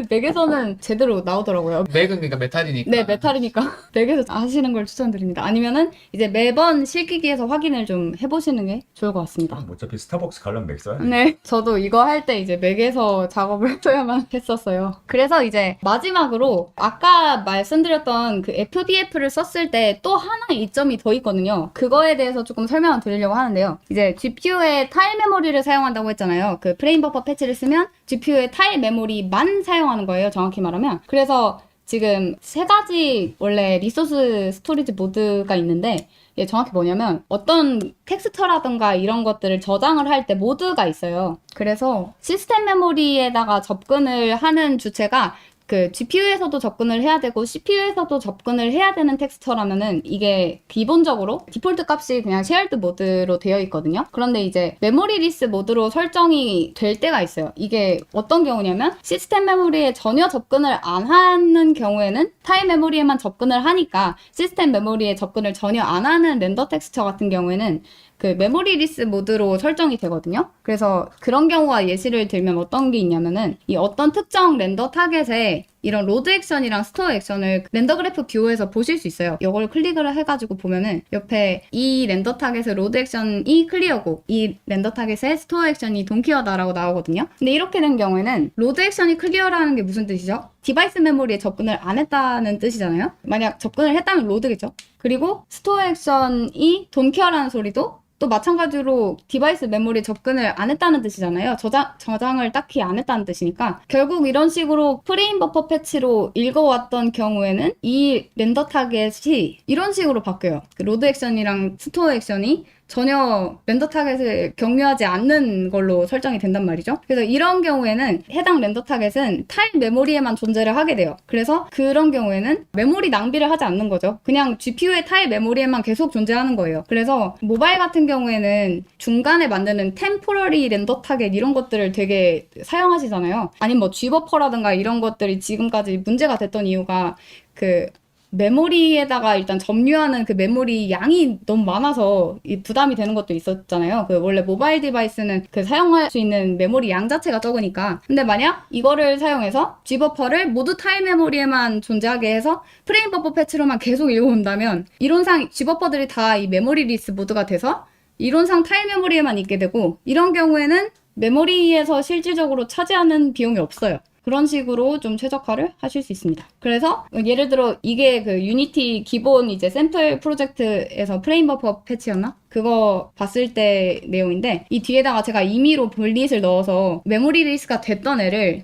맥에서는 제대로 나오더라고요.
맥은 그러니까 메탈이니까.
네, 메탈이니까 맥에서 하시는 걸 추천드립니다. 아니면은 이제 매번 실기기에서 확인을 좀 해보시는 게 좋을 것 같습니다.
어차피 스타벅스 가려면 맥 써야 돼.
네, 저도 이거 할 때 이제 맥에서 작업을 해야만 했었어요. 그래서 이제 마지막으로 아까 말씀드렸던 그 FBF를 썼을 때 또 하나의 이점이 더 있거든요. 그거에 대해서 조금 설명을 드리려고 하는데요. 이제 GPU의 타일 메모리를 사용한다고 했잖아요. 그 프레임 버퍼 패치를 쓰면 GPU의 타일 메모리만 사용하는 거예요. 정확히 말하면. 그래서 지금 세 가지 원래 리소스 스토리지 모드가 있는데 이게 정확히 뭐냐면 어떤 텍스처라든가 이런 것들을 저장을 할 때 모드가 있어요. 그래서 시스템 메모리에다가 접근을 하는 주체가 그 GPU에서도 접근을 해야 되고 CPU에서도 접근을 해야 되는 텍스처라면은 이게 기본적으로 디폴트 값이 그냥 쉐어드 모드로 되어 있거든요. 그런데 이제 메모리 리스 모드로 설정이 될 때가 있어요. 이게 어떤 경우냐면 시스템 메모리에 전혀 접근을 안 하는 경우에는 타일 메모리에만 접근을 하니까 시스템 메모리에 접근을 전혀 안 하는 렌더 텍스처 같은 경우에는 그 메모리 리스 모드로 설정이 되거든요. 그래서 그런 경우가 예시를 들면 어떤 게 있냐면은 이 어떤 특정 렌더 타겟에 이런 로드 액션이랑 스토어 액션을 렌더 그래프 뷰에서 보실 수 있어요. 이걸 클릭을 해가지고 보면은 옆에 이 렌더 타겟의 로드 액션이 클리어고 이 렌더 타겟의 스토어 액션이 돈키어다라고 나오거든요. 근데 이렇게 된 경우에는 로드 액션이 클리어라는 게 무슨 뜻이죠? 디바이스 메모리에 접근을 안 했다는 뜻이잖아요. 만약 접근을 했다면 로드겠죠. 그리고 스토어 액션이 돈케어라는 소리도 또 마찬가지로 디바이스 메모리에 접근을 안 했다는 뜻이잖아요. 저장을 딱히 안 했다는 뜻이니까 결국 이런 식으로 프레임 버퍼 패치로 읽어왔던 경우에는 이 렌더 타겟이 이런 식으로 바뀌어요. 그 로드 액션이랑 스토어 액션이 전혀 렌더 타겟을 경유하지 않는 걸로 설정이 된단 말이죠. 그래서 이런 경우에는 해당 렌더 타겟은 타일 메모리에만 존재를 하게 돼요. 그래서 그런 경우에는 메모리 낭비를 하지 않는 거죠. 그냥 GPU의 타일 메모리에만 계속 존재하는 거예요. 그래서 모바일 같은 경우에는 중간에 만드는 템포러리 렌더 타겟 이런 것들을 되게 사용하시잖아요. 아니면 뭐 Gbuffer라든가 이런 것들이 지금까지 문제가 됐던 이유가 그 메모리에다가 일단 점유하는 그 메모리 양이 너무 많아서 이 부담이 되는 것도 있었잖아요. 그 원래 모바일 디바이스는 그 사용할 수 있는 메모리 양 자체가 적으니까. 근데 만약 이거를 사용해서 Gbuffer를 모두 타일 메모리에만 존재하게 해서 프레임 버퍼 패치로만 계속 읽어온다면 이론상 Gbuffer들이 다 이 메모리 리스 모드가 돼서 이론상 타일 메모리에만 있게 되고 이런 경우에는 메모리에서 실질적으로 차지하는 비용이 없어요. 그런 식으로 좀 최적화를 하실 수 있습니다. 그래서 예를 들어 이게 그 유니티 기본 이제 샘플 프로젝트에서 프레임 버퍼 패치였나? 그거 봤을 때 내용인데 이 뒤에다가 제가 임의로 볼릿을 넣어서 메모리 리스가 됐던 애를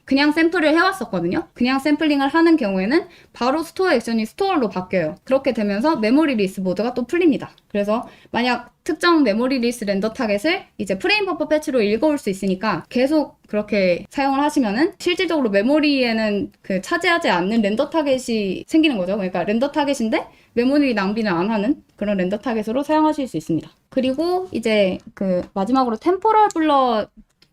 그냥 샘플을 해왔었거든요. 그냥 샘플링을 하는 경우에는 바로 스토어 액션이 스토어로 바뀌어요. 그렇게 되면서 메모리 리스 모드가 또 풀립니다. 그래서 만약 특정 메모리 리스 렌더 타겟을 이제 프레임 버퍼 패치로 읽어올 수 있으니까 계속 그렇게 사용을 하시면은 실질적으로 메모리에는 그 차지하지 않는 렌더 타겟이 생기는 거죠. 그러니까 렌더 타겟인데 메모리 낭비는 안 하는 그런 렌더 타겟으로 사용하실 수 있습니다. 그리고 이제 그 마지막으로 템포럴 블러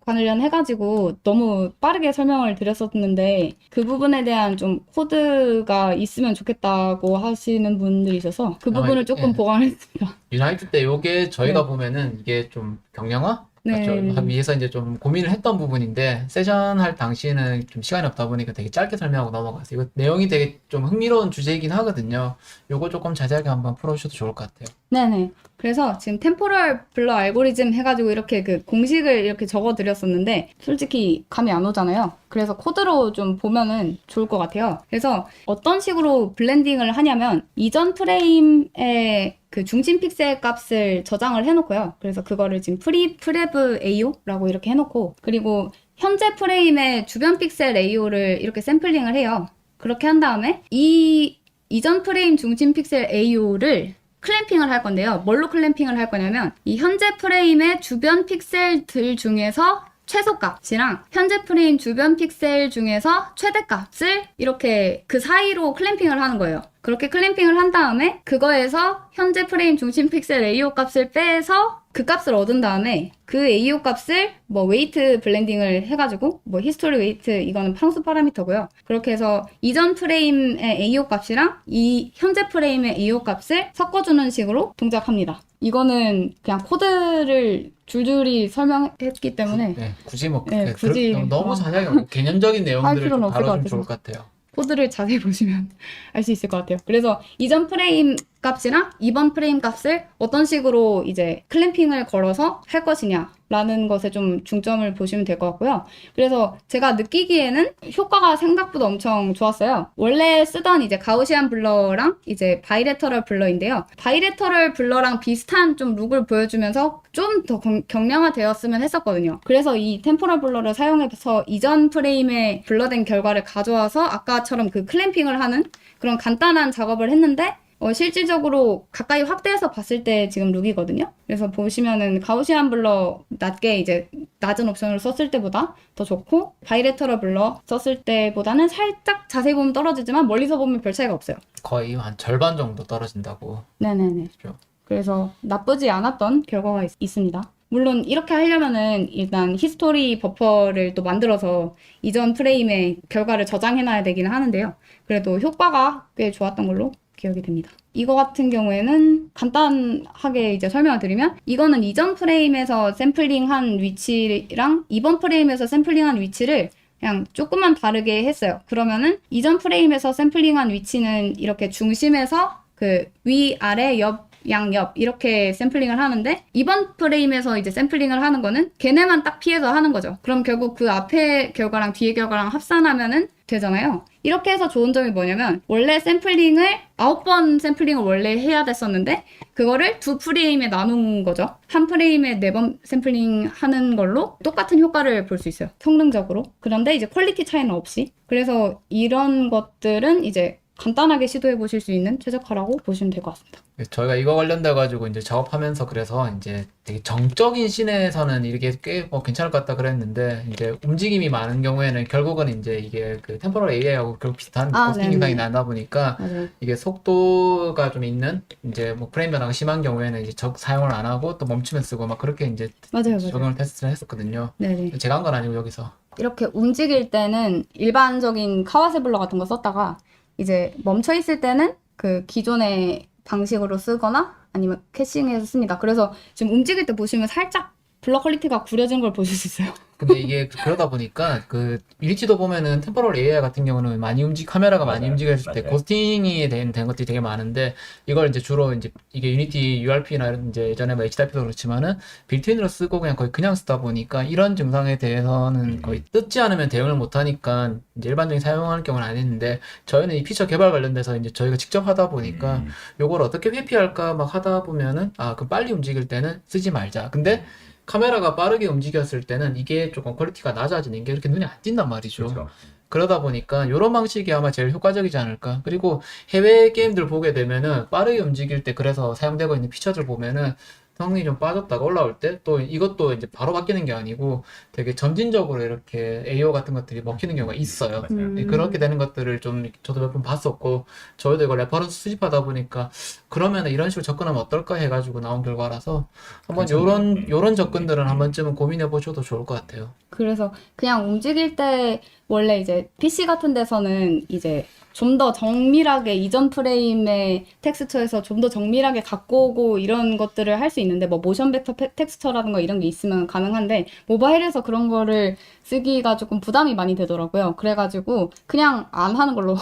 관련해가지고 너무 빠르게 설명을 드렸었는데 그 부분에 대한 좀 코드가 있으면 좋겠다고 하시는 분들이 있어서 그 부분을 조금
예.
보강을 했습니다.
유나이트 때 요게 저희가
네.
보면은 이게 좀 경량화?
네.
위해서 이제 좀 고민을 했던 부분인데 세션 할 당시에는 좀 시간이 없다 보니까 되게 짧게 설명하고 넘어갔어요. 이거 내용이 되게 좀 흥미로운 주제이긴 하거든요. 요거 조금 자세하게 한번 풀어주셔도 좋을 것 같아요.
네네. 그래서 지금 템포럴 블러 알고리즘 해가지고 이렇게 그 공식을 이렇게 적어드렸었는데 솔직히 감이 안 오잖아요. 그래서 코드로 좀 보면은 좋을 것 같아요. 그래서 어떤 식으로 블렌딩을 하냐면 이전 프레임의 그 중심 픽셀 값을 저장을 해놓고요. 그래서 그거를 지금 프레브 AO라고 이렇게 해놓고 그리고 현재 프레임의 주변 픽셀 AO를 이렇게 샘플링을 해요. 그렇게 한 다음에 이 이전 프레임 중심 픽셀 AO를 클램핑을 할 건데요. 뭘로 클램핑을 할 거냐면 이 현재 프레임의 주변 픽셀들 중에서 최소값이랑 현재 프레임 주변 픽셀 중에서 최대값을 이렇게 그 사이로 클램핑을 하는 거예요. 그렇게 클램핑을 한 다음에 그거에서 현재 프레임 중심 픽셀 AO 값을 빼서 그 값을 얻은 다음에 그 AO 값을 뭐 웨이트 블렌딩을 해가지고 뭐 히스토리 웨이트 이거는 평수 파라미터고요. 그렇게 해서 이전 프레임의 AO 값이랑 이 현재 프레임의 AO 값을 섞어주는 식으로 동작합니다. 이거는 그냥 코드를 줄줄이 설명했기 때문에
네, 굳이 뭐
네, 굳이
너무
뭐
자세하게 뭐 개념적인 내용들을 좀
필요는 없을 것
다뤄주면
같아서.
좋을 것 같아요.
코드를 자세히 보시면 알 수 있을 것 같아요. 그래서 이전 프레임 값이랑 이번 프레임 값을 어떤 식으로 이제 클램핑을 걸어서 할 것이냐라는 것에 좀 중점을 보시면 될 것 같고요. 그래서 제가 느끼기에는 효과가 생각보다 엄청 좋았어요. 원래 쓰던 이제 가우시안 블러랑 이제 바이레터럴 블러인데요. 바이레터럴 블러랑 비슷한 좀 룩을 보여주면서 좀 더 경량화되었으면 했었거든요. 그래서 이 템포럴 블러를 사용해서 이전 프레임에 블러된 결과를 가져와서 아까처럼 그 클램핑을 하는 그런 간단한 작업을 했는데 실질적으로 가까이 확대해서 봤을 때 지금 룩이거든요. 그래서 보시면은 가우시안 블러 낮게 이제 낮은 옵션으로 썼을 때보다 더 좋고 바이레터럴 블러 썼을 때보다는 살짝 자세히 보면 떨어지지만 멀리서 보면 별 차이가 없어요.
거의 한 절반 정도 떨어진다고.
네네네.
그렇죠.
그래서 나쁘지 않았던 결과가 있습니다. 물론 이렇게 하려면은 일단 히스토리 버퍼를 또 만들어서 이전 프레임의 결과를 저장해놔야 되기는 하는데요. 그래도 효과가 꽤 좋았던 걸로 기억이 됩니다. 이거 같은 경우에는 간단하게 이제 설명을 드리면 이거는 이전 프레임에서 샘플링한 위치랑 이번 프레임에서 샘플링한 위치를 그냥 조금만 다르게 했어요. 그러면은 이전 프레임에서 샘플링한 위치는 이렇게 중심에서 그 위, 아래, 옆, 양옆 이렇게 샘플링을 하는데 이번 프레임에서 이제 샘플링을 하는 거는 걔네만 딱 피해서 하는 거죠. 그럼 결국 그 앞에 결과랑 뒤에 결과랑 합산하면은 되잖아요. 이렇게 해서 좋은 점이 뭐냐면 원래 샘플링을 9번 샘플링을 원래 해야 됐었는데 그거를 두 프레임에 나눈 거죠. 한 프레임에 4번 샘플링 하는 걸로 똑같은 효과를 볼 수 있어요. 성능적으로. 그런데 이제 퀄리티 차이는 없이. 그래서 이런 것들은 이제 간단하게 시도해 보실 수 있는 최적화라고 보시면 될 것 같습니다.
저희가 이거 관련돼 가지고 이제 작업하면서 그래서 이제 되게 정적인 씬에서는 이렇게 꽤 괜찮을 것 같다 그랬는데 이제 움직임이 많은 경우에는 결국은 이제 이게 그 템포럴 AI하고 결국 비슷한 코스팅
네네.
증상이 나다 보니까
맞아요.
이게 속도가 좀 있는 이제 뭐 프레임 변화가 심한 경우에는 이제 사용을 안 하고 또 멈추면 쓰고 막 그렇게 이제
맞아요.
적용을 테스트를 했었거든요.
네네.
제가 한 건 아니고 여기서.
이렇게 움직일 때는 일반적인 카와세 블러 같은 거 썼다가 이제 멈춰 있을 때는 그 기존의 방식으로 쓰거나 아니면 캐싱해서 씁니다. 그래서 지금 움직일 때 보시면 살짝 블러 퀄리티가 구려진 걸 보실 수 있어요.
근데 이게 그러다 보니까 그 유니티도 보면은 템포럴 AI 같은 경우는 카메라가 많이
맞아요.
움직였을 때
맞아요.
고스팅이 된 것들이 되게 많은데 이걸 이제 주로 이제 이게 유니티 URP나 이제 예전에 뭐 HDRP도 그렇지만은 빌트인으로 쓰고 그냥 쓰다 보니까 이런 증상에 대해서는 거의 뜯지 않으면 대응을 못 하니까 이제 일반적인 사용하는 경우는 안 했는데 저희는 이 피처 개발 관련돼서 이제 저희가 직접 하다 보니까 요걸 어떻게 회피할까 막 하다 보면은 그럼 빨리 움직일 때는 쓰지 말자. 근데 카메라가 빠르게 움직였을 때는 이게 조금 퀄리티가 낮아지는 게 이렇게 눈에 안 띈단 말이죠.
그렇죠.
그러다 보니까 이런 방식이 아마 제일 효과적이지 않을까. 그리고 해외 게임들 보게 되면은 빠르게 움직일 때 그래서 사용되고 있는 피처들 보면은 성능이 좀 빠졌다가 올라올 때 또 이것도 이제 바로 바뀌는 게 아니고 되게 점진적으로 이렇게 AO 같은 것들이 먹히는 경우가 있어요.
맞아요.
그렇게 되는 것들을 좀 저도 몇 번 봤었고 저희도 이거 레퍼런스 수집하다 보니까 그러면 이런 식으로 접근하면 어떨까 해가지고 나온 결과라서 한번 요런 접근들은 한 번쯤은 고민해 보셔도 좋을 것 같아요.
그래서 그냥 움직일 때 원래 이제 PC 같은 데서는 이제 좀 더 정밀하게 이전 프레임의 텍스처에서 좀 더 정밀하게 갖고 오고 이런 것들을 할 수 있는데 뭐 모션 벡터 텍스처라든가 이런 게 있으면 가능한데 모바일에서 그런 거를 쓰기가 조금 부담이 많이 되더라고요. 그래가지고 그냥 안 하는 걸로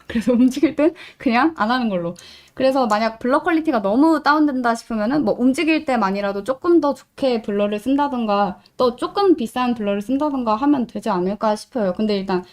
그래서 움직일 땐 그냥 안 하는 걸로. 그래서 만약 블러 퀄리티가 너무 다운된다 싶으면은 뭐 움직일 때만이라도 조금 더 좋게 블러를 쓴다든가 또 조금 비싼 블러를 쓴다든가 하면 되지 않을까 싶어요. 근데 일단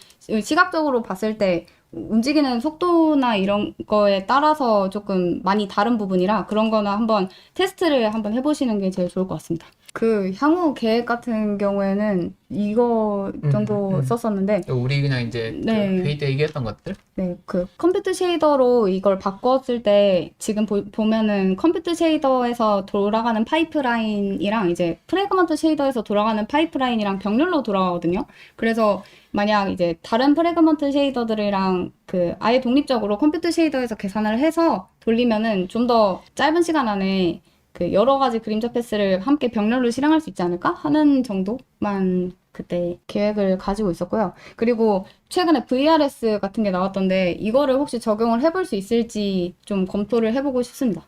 시각적으로 봤을 때 움직이는 속도나 이런 거에 따라서 조금 많이 다른 부분이라 그런 거는 한번 테스트를 한번 해보시는 게 제일 좋을 것 같습니다. 그 향후 계획 같은 경우에는 이거 정도 썼었는데
우리 그냥 이제 그
네.
회의 때 얘기했던 것들?
네, 그 컴퓨터 쉐이더로 이걸 바꿨을 때 지금 보면은 컴퓨터 쉐이더에서 돌아가는 파이프라인이랑 이제 프래그먼트 쉐이더에서 돌아가는 파이프라인이랑 병렬로 돌아가거든요. 그래서 만약 이제 다른 프래그먼트 쉐이더들이랑 그 아예 독립적으로 컴퓨터 쉐이더에서 계산을 해서 돌리면은 좀 더 짧은 시간 안에 그 여러 가지 그림자 패스를 함께 병렬로 실행할 수 있지 않을까 하는 정도만 그때 계획을 가지고 있었고요. 그리고 최근에 VRS 같은 게 나왔던데 이거를 혹시 적용을 해볼 수 있을지 좀 검토를 해보고 싶습니다.